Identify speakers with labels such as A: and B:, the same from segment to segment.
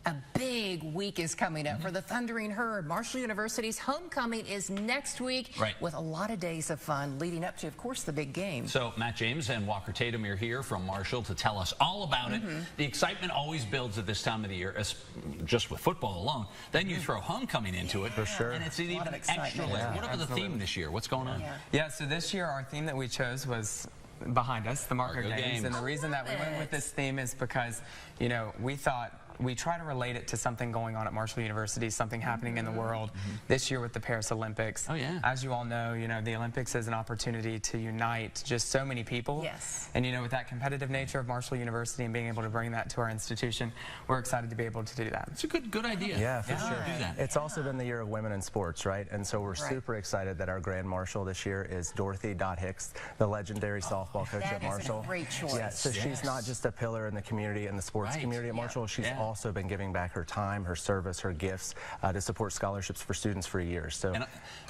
A: A big week is coming up for the Thundering Herd. Marshall University's homecoming is next week, with a lot of days of fun leading up to, of course, the big game.
B: So Matt James and Walker Tatum are here from Marshall to tell us all about it. The excitement always builds at this time of the year, just with football alone. Then you throw homecoming into it,
C: for sure,
B: and it's even extra. Whatever the theme this year, what's going on?
D: Yeah, so this year our theme that we chose was behind us, the Marco Games. And the reason that we went with this theme is because, you know, we thought we try to relate it to something going on at Marshall University, something happening in the world. This year with the Paris Olympics. As you all know, the Olympics is an opportunity to unite just so many people. And with that competitive nature of Marshall University and being able to bring that to our institution, we're excited to be able to do that.
B: It's a good idea.
C: Yeah, for sure. It's also been the year of women in sports, right? And so we're super excited that our Grand Marshal this year is Dorothy Dot Hicks, the legendary softball coach at Marshall.
A: That is a great choice.
C: Yeah, so she's not just a pillar in the community and the sports community at Marshall. She's also been giving back her time, her service, her gifts to support scholarships for students for years. So,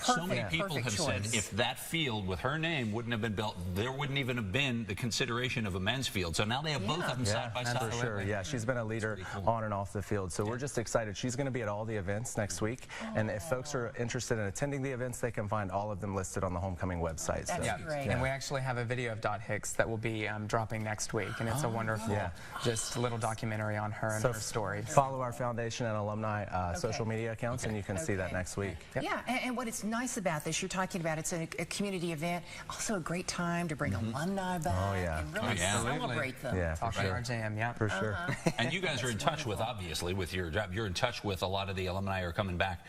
B: so many people have said if that field with her name wouldn't have been built, there wouldn't even have been the consideration of a men's field. So now they have both of them side by side.
C: For sure, yeah. She's been a leader on and off the field. So we're just excited. She's going to be at all the events next week. And if folks are interested in attending the events, they can find all of them listed on the homecoming website.
A: That's great.
D: And we actually have a video of Dot Hicks that will be dropping next week. And it's a wonderful, just little documentary on her and her story.
C: Follow our foundation and alumni social media accounts, and you can see that next week.
A: Yeah, and what is nice about this, you're talking about it's a community event, also a great time to bring alumni back and really celebrate them.
C: Yeah, for sure.
D: Our jam,
C: for sure.
B: And you guys are in touch with, obviously, with your job, you're in touch with a lot of the alumni who are coming back.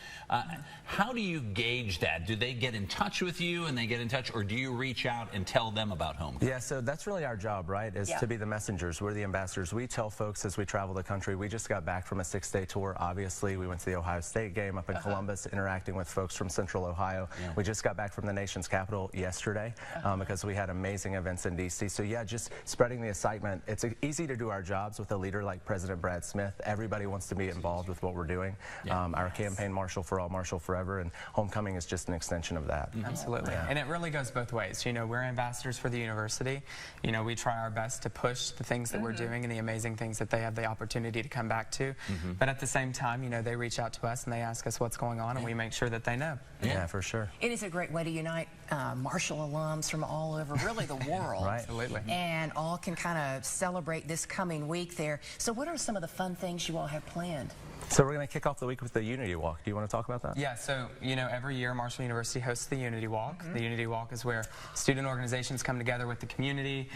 B: How do you gauge that? Do they get in touch with you and they get in touch, or do you reach out and tell them about homecoming?
C: Yeah, so that's really our job, right, is to be the messengers. We're the ambassadors. We tell folks as we travel the country. We just got back from a 6-day tour. Obviously, we went to the Ohio State game up in Columbus, interacting with folks from Central Ohio. We just got back from the nation's capital yesterday because we had amazing events in D.C. So yeah, just spreading the excitement. It's easy to do our jobs with a leader like President Brad Smith. Everybody wants to be involved with what we're doing. Our campaign, Marshall for All, Marshall Forever, and homecoming is just an extension of that.
D: Absolutely. And it really goes both ways. We're ambassadors for the university. We try our best to push the things that we're doing and the amazing things that they have the opportunity to come back to. But at the same time, they reach out to us and they ask us what's going on, and we make sure that they know.
C: Yeah, for sure.
A: It is a great way to unite Marshall alums from all over, really the world.
D: Absolutely.
A: And all can kind of celebrate this coming week there. So what are some of the fun things you all have planned?
C: So we're going to kick off the week with the Unity Walk. Do you want to talk about that?
D: Yeah, so, every year Marshall University hosts the Unity Walk. The Unity Walk is where student organizations come together with the community.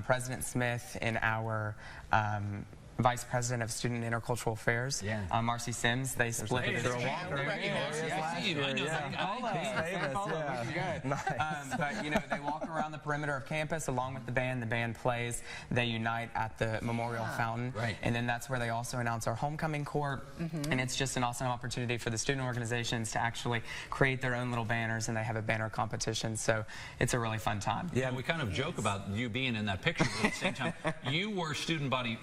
D: President Smith and our Vice President of Student Intercultural Affairs, Marcy Sims, they split it.
C: But
D: they walk around the perimeter of campus along with the band. The band plays. They unite at the Memorial Fountain. And then that's where they also announce our homecoming court. And it's just an awesome opportunity for the student organizations to actually create their own little banners, and they have a banner competition. So it's a really fun time.
B: Yeah, we kind of joke about you being in that picture, but at the same time, you were student body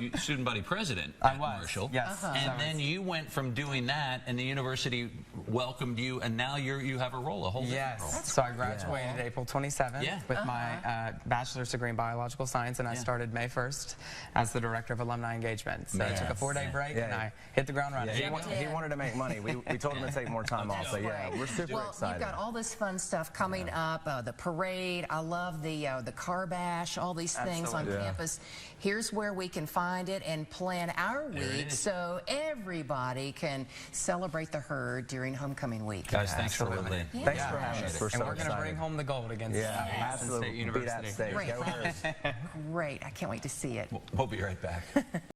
B: president at Marshall.
D: Yes.
B: And then you went from doing that, and the university welcomed you, and now you have a role, a whole different role.
D: So I graduated April 27th with my bachelor's degree in biological science, and I started May 1st as the director of alumni engagement. So I took a 4-day break, and I hit the ground running.
C: He wanted to make money. We told him to take more time off, but we're super excited.
A: You've got all this fun stuff coming up, the parade. I love the car bash, all these things on campus. Here's where we can find it and plan our week so everybody can celebrate the herd during homecoming week.
B: Guys, thanks for coming in.
C: Thanks for having us.
D: And we're going to bring home the gold against State University.
C: Beat App State.
A: Great. I can't wait to see it.
B: We'll be right back.